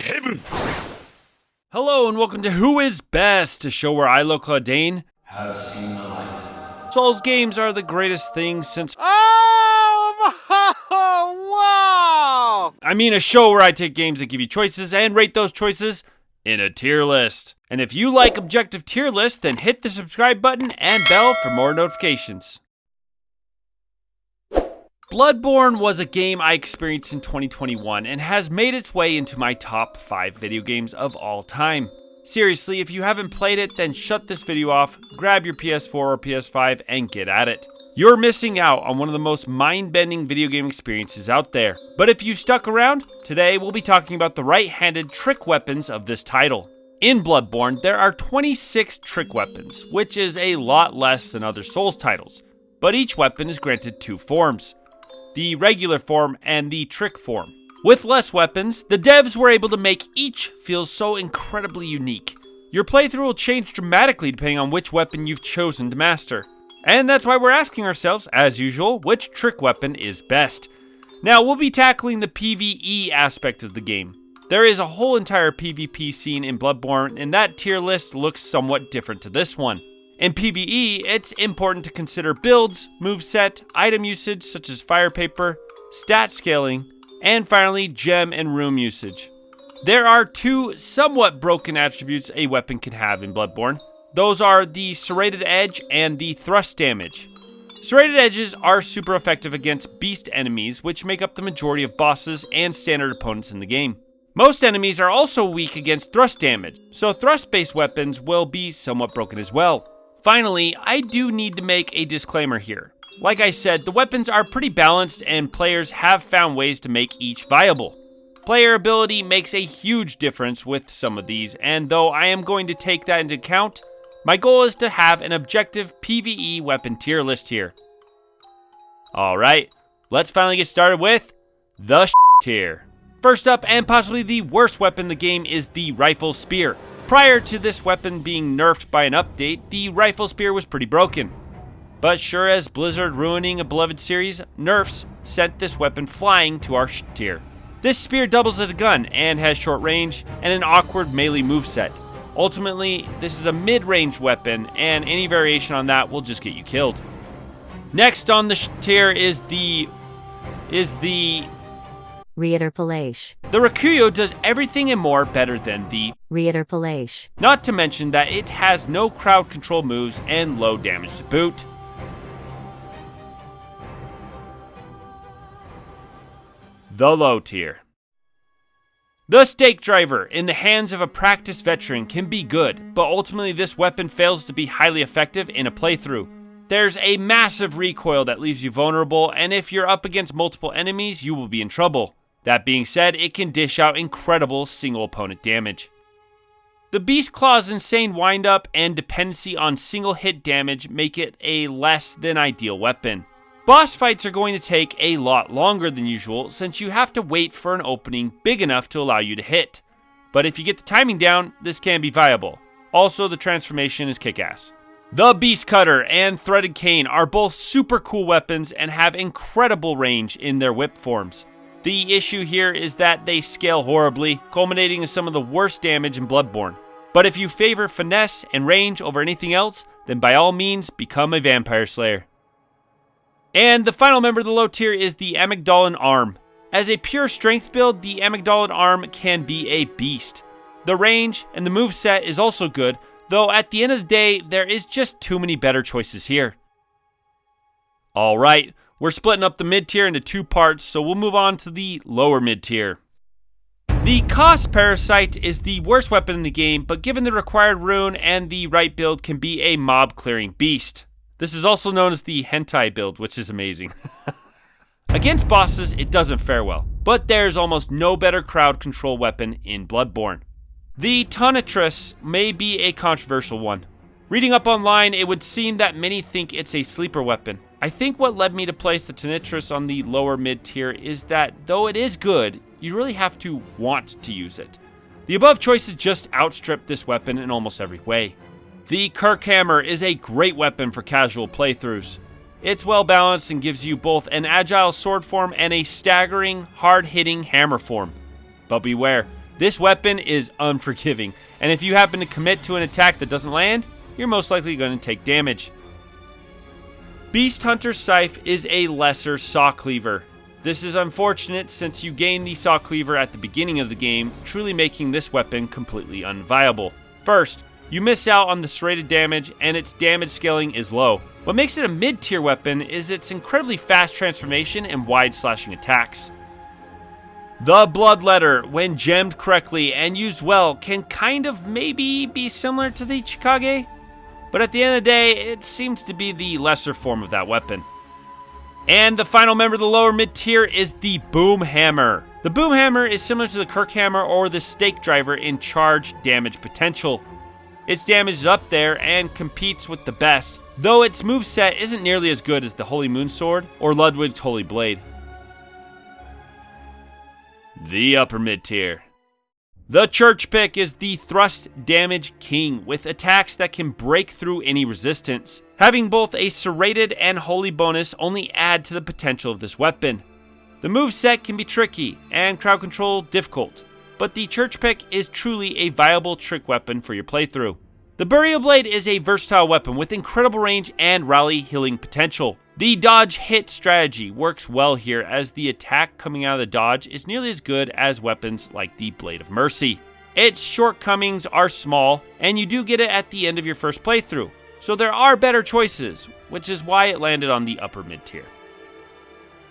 heaven. Hello and welcome to Who Is Best, a show where I, Claudine, Have seen the light. Souls games are the greatest thing since... Oh, wow! I mean a show where I take games that give you choices and rate those choices in a tier list. And if you like objective tier lists, then hit the subscribe button and bell for more notifications. Bloodborne was a game I experienced in 2021 and has made its way into my top 5 video games of all time. Seriously, if you haven't played it, then shut this video off, grab your PS4 or PS5 and get at it. You're missing out on one of the most mind-bending video game experiences out there. But if you stuck around, today we'll be talking about the right-handed trick weapons of this title. In Bloodborne, there are 26 trick weapons, which is a lot less than other Souls titles. But each weapon is granted 2 forms: the regular form and the trick form. With less weapons, the devs were able to make each feel so incredibly unique. Your playthrough will change dramatically depending on which weapon you've chosen to master. And that's why we're asking ourselves, as usual, which trick weapon is best. Now, we'll be tackling the PvE aspect of the game. There is a whole entire PvP scene in Bloodborne, and that tier list looks somewhat different to this one. In PvE, it's important to consider builds, moveset, item usage such as fire paper, stat scaling, and finally gem and room usage. There are 2 somewhat broken attributes a weapon can have in Bloodborne. Those are the serrated edge and the thrust damage. Serrated edges are super effective against beast enemies, which make up the majority of bosses and standard opponents in the game. Most enemies are also weak against thrust damage, so thrust-based weapons will be somewhat broken as well. Finally, I do need to make a disclaimer here. Like I said, the weapons are pretty balanced and players have found ways to make each viable. Player ability makes a huge difference with some of these, and though I am going to take that into account, my goal is to have an objective PvE weapon tier list here. Alright, let's finally get started with the tier. First up, and possibly the worst weapon in the game, is the rifle spear. Prior to this weapon being nerfed by an update, the rifle spear was pretty broken. But sure as Blizzard ruining a beloved series, nerfs sent this weapon flying to our tier. This spear doubles as a gun and has short range and an awkward melee moveset. Ultimately, this is a mid-range weapon, and any variation on that will just get you killed. Next on the tier is the Reiterpalace. The Rakuyo does everything and more better than the Reiterpalace. Not to mention that it has no crowd control moves and low damage to boot. The low tier. The stake driver in the hands of a practiced veteran can be good, but ultimately this weapon fails to be highly effective in a playthrough. There's a massive recoil that leaves you vulnerable, and if you're up against multiple enemies, you will be in trouble. That being said, it can dish out incredible single opponent damage. The Beast Claw's insane windup and dependency on single hit damage make it a less than ideal weapon. Boss fights are going to take a lot longer than usual since you have to wait for an opening big enough to allow you to hit. But if you get the timing down, this can be viable. Also, the transformation is kick-ass. The Beast Cutter and Threaded Cane are both super cool weapons and have incredible range in their whip forms. The issue here is that they scale horribly, culminating in some of the worst damage in Bloodborne. But if you favor finesse and range over anything else, then by all means become a Vampire Slayer. And the final member of the low tier is the Amygdalin Arm. As a pure strength build, the Amygdalin Arm can be a beast. The range and the moveset is also good, though at the end of the day, there is just too many better choices here. Alright, we're splitting up the mid tier into 2 parts, so we'll move on to the lower mid tier. The Cost Parasite is the worst weapon in the game, but given the required rune and the right build can be a mob clearing beast. This is also known as the hentai build, which is amazing. Against bosses, it doesn't fare well, but there's almost no better crowd control weapon in Bloodborne. The Tonitrus may be a controversial one. Reading up online, it would seem that many think it's a sleeper weapon. I think what led me to place the Tonitrus on the lower mid tier is that though it is good, you really have to want to use it. The above choices just outstrip this weapon in almost every way. The Kirkhammer is a great weapon for casual playthroughs. It's well balanced and gives you both an agile sword form and a staggering, hard-hitting hammer form. But beware, This weapon is unforgiving, and if you happen to commit to an attack that doesn't land, you're most likely going to take damage. Beast Hunter Scythe is a lesser saw cleaver. This is unfortunate since you gain the saw cleaver at the beginning of the game, truly making this weapon completely unviable. First, you miss out on the serrated damage, and its damage scaling is low. What makes it a mid-tier weapon is its incredibly fast transformation and wide slashing attacks. The Bloodletter, when gemmed correctly and used well, can kind of maybe be similar to the Chikage, but at the end of the day, it seems to be the lesser form of that weapon. And the final member of the lower mid-tier is the Boom Hammer. The Boom Hammer is similar to the Kirk Hammer or the Stake Driver in charge damage potential. Its damage is up there and competes with the best, though its moveset isn't nearly as good as the Holy Moon Sword or Ludwig's Holy Blade. The upper mid-tier. The Church Pick is the thrust damage king with attacks that can break through any resistance. Having both a serrated and holy bonus only add to the potential of this weapon. The moveset can be tricky and crowd control difficult, but the Church Pick is truly a viable trick weapon for your playthrough. The Burial Blade is a versatile weapon with incredible range and rally healing potential. The dodge hit strategy works well here as the attack coming out of the dodge is nearly as good as weapons like the Blade of Mercy. Its shortcomings are small, and you do get it at the end of your first playthrough, so there are better choices, which is why it landed on the upper mid-tier.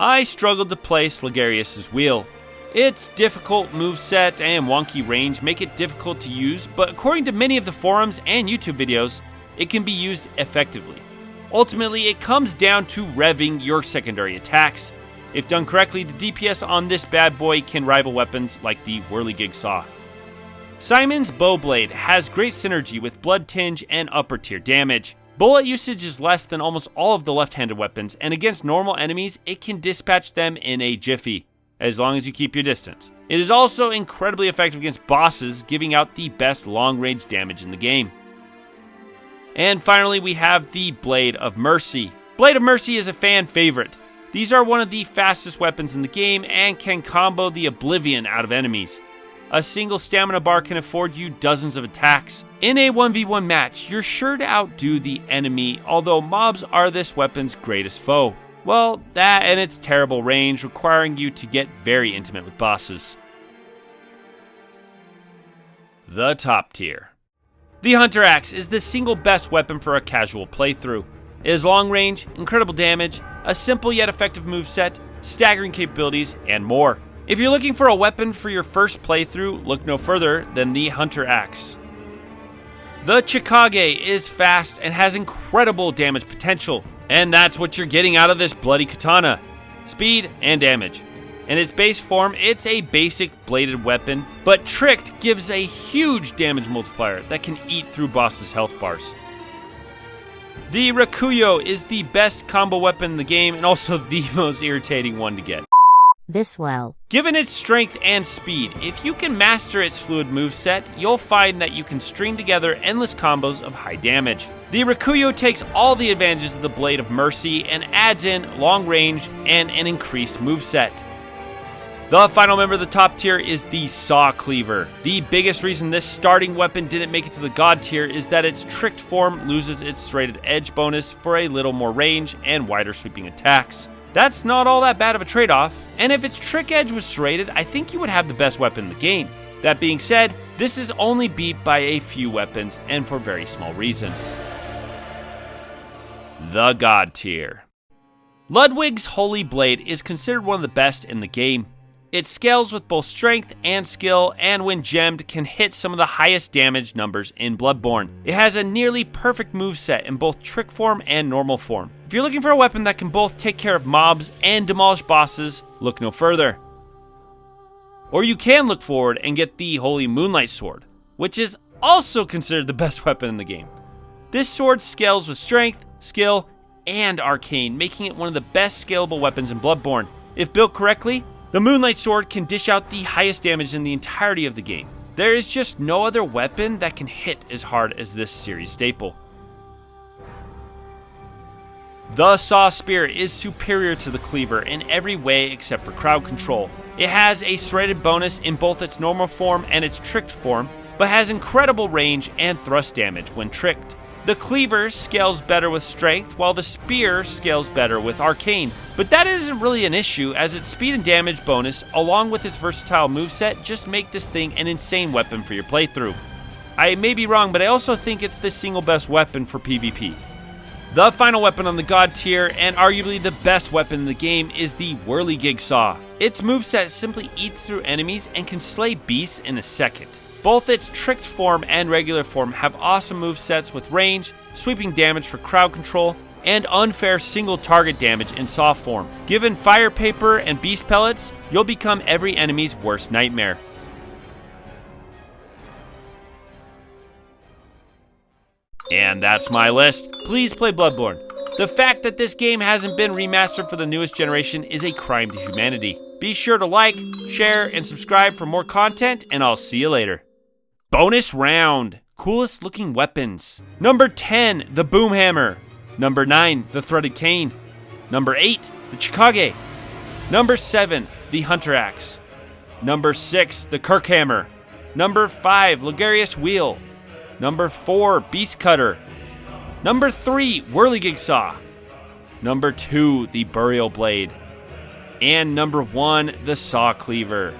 I struggled to place Ligarius' Wheel. Its difficult moveset and wonky range make it difficult to use, but according to many of the forums and YouTube videos, it can be used effectively. Ultimately, it comes down to revving your secondary attacks. If done correctly, the DPS on this bad boy can rival weapons like the Whirligig Saw. Simon's Bowblade has great synergy with Blood Tinge and upper tier damage. Bullet usage is less than almost all of the left-handed weapons, and against normal enemies, it can dispatch them in a jiffy, as long as you keep your distance. It is also incredibly effective against bosses, giving out the best long-range damage in the game. And finally, we have the Blade of Mercy. Blade of Mercy is a fan favorite. These are one of the fastest weapons in the game and can combo the oblivion out of enemies. A single stamina bar can afford you dozens of attacks. In a 1v1 match, you're sure to outdo the enemy, although mobs are this weapon's greatest foe. Well, that and its terrible range, requiring you to get very intimate with bosses. The top tier. The Hunter Axe is the single best weapon for a casual playthrough. It has long range, incredible damage, a simple yet effective moveset, staggering capabilities, and more. If you're looking for a weapon for your first playthrough, look no further than the Hunter Axe. The Chikage is fast and has incredible damage potential, and that's what you're getting out of this bloody katana: speed and damage. In its base form, it's a basic bladed weapon, but tricked gives a huge damage multiplier that can eat through bosses' health bars. The Rakuyo is the best combo weapon in the game and also the most irritating one to get. This well. Given its strength and speed, if you can master its fluid moveset, you'll find that you can string together endless combos of high damage. The Rakuyo takes all the advantages of the Blade of Mercy and adds in long range and an increased moveset. The final member of the top tier is the Saw Cleaver. The biggest reason this starting weapon didn't make it to the God tier is that its tricked form loses its serrated edge bonus for a little more range and wider sweeping attacks. That's not all that bad of a trade-off, and if its trick edge was serrated, I think you would have the best weapon in the game. That being said, this is only beat by a few weapons and for very small reasons. The God tier. Ludwig's Holy Blade is considered one of the best in the game. It scales with both strength and skill, and when gemmed can hit some of the highest damage numbers in Bloodborne. It has a nearly perfect moveset in both trick form and normal form. If you're looking for a weapon that can both take care of mobs and demolish bosses, look no further. Or you can look forward and get the Holy Moonlight Sword, which is also considered the best weapon in the game. This sword scales with strength, skill, and arcane, making it one of the best scalable weapons in Bloodborne. If built correctly, the Moonlight Sword can dish out the highest damage in the entirety of the game. There is just no other weapon that can hit as hard as this series staple. The Saw Spear is superior to the Cleaver in every way except for crowd control. It has a serrated bonus in both its normal form and its tricked form, but has incredible range and thrust damage when tricked. The Cleaver scales better with Strength, while the Spear scales better with Arcane. But that isn't really an issue, as its speed and damage bonus, along with its versatile moveset, just make this thing an insane weapon for your playthrough. I may be wrong, but I also think it's the single best weapon for PvP. The final weapon on the God tier, and arguably the best weapon in the game, is the Whirligig Saw. Its moveset simply eats through enemies and can slay beasts in a second. Both its tricked form and regular form have awesome movesets with range, sweeping damage for crowd control, and unfair single target damage in Saw form. Given fire paper and beast pellets, you'll become every enemy's worst nightmare. And that's my list. Please play Bloodborne. The fact that this game hasn't been remastered for the newest generation is a crime to humanity. Be sure to like, share, and subscribe for more content, and I'll see you later. Bonus round. Coolest looking weapons. Number 10, the Boomhammer. Number 9, the Threaded Cane. Number 8, the Chikage. Number 7, the Hunter Axe. Number 6, the Kirkhammer. Number 5, Ligarius Wheel. Number 4, Beast Cutter. Number 3, Whirligig Saw. Number 2, the Burial Blade. And number 1, the Saw Cleaver.